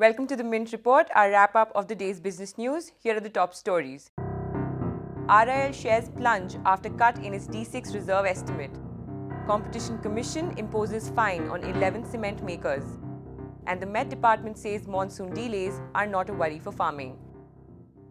Welcome to the Mint Report, our wrap-up of the day's business news. Here are the top stories. RIL shares plunge after cut in its D6 reserve estimate. Competition Commission imposes fine on 11 cement makers. And the Met Department says monsoon delays are not a worry for farming.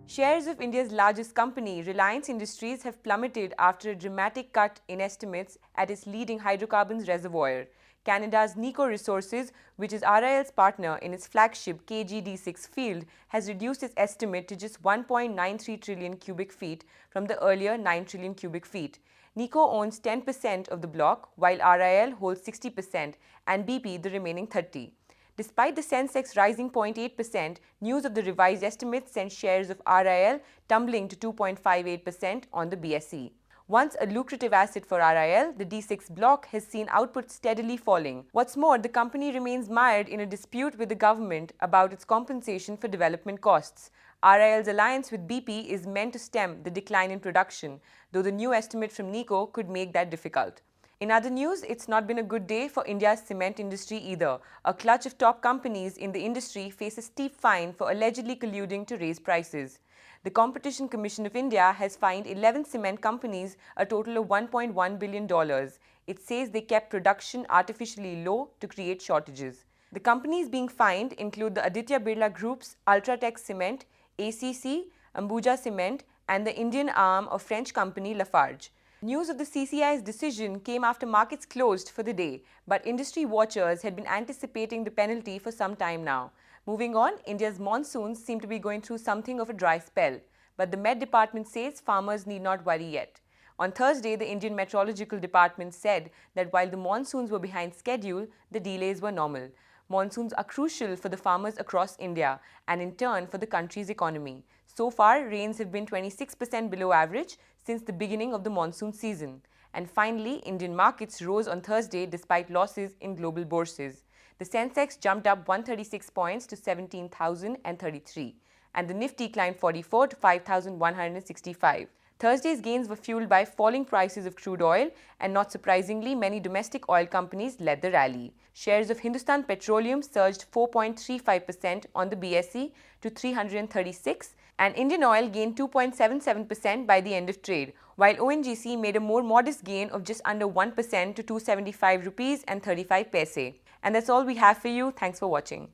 Shares of India's largest company, Reliance Industries, have plummeted after a dramatic cut in estimates at its leading hydrocarbons reservoir. Canada's Nico Resources, which is RIL's partner in its flagship KGD6 field, has reduced its estimate to just 1.93 trillion cubic feet from the earlier 9 trillion cubic feet. Nico owns 10% of the block, while RIL holds 60% and BP the remaining 30%. Despite the Sensex rising 0.8%, news of the revised estimates sent shares of RIL tumbling to 2.58% on the BSE. Once a lucrative asset for RIL, the D6 block has seen output steadily falling. What's more, the company remains mired in a dispute with the government about its compensation for development costs. RIL's alliance with BP is meant to stem the decline in production, though the new estimate from Nico could make that difficult. In other news, it's not been a good day for India's cement industry either. A clutch of top companies in the industry face a steep fine for allegedly colluding to raise prices. The Competition Commission of India has fined 11 cement companies a total of $1.1 billion. It says they kept production artificially low to create shortages. The companies being fined include the Aditya Birla Group's Ultratech Cement, ACC, Ambuja Cement, and the Indian arm of French company Lafarge. News of the CCI's decision came after markets closed for the day, but industry watchers had been anticipating the penalty for some time now. Moving on, India's monsoons seem to be going through something of a dry spell, but the Met Department says farmers need not worry yet. On Thursday, the Indian Meteorological Department said that while the monsoons were behind schedule, the delays were normal. Monsoons are crucial for the farmers across India and in turn for the country's economy. So far, rains have been 26% below average since the beginning of the monsoon season. And finally, Indian markets rose on Thursday despite losses in global bourses. The Sensex jumped up 136 points to 17,033, and the Nifty climbed 44 to 5,165. Thursday's gains were fueled by falling prices of crude oil, and not surprisingly, many domestic oil companies led the rally. Shares of Hindustan Petroleum surged 4.35% on the BSE to 336, and Indian Oil gained 2.77% by the end of trade, while ONGC made a more modest gain of just under 1% to 275 rupees and 35 paise. And that's all we have for you. Thanks for watching.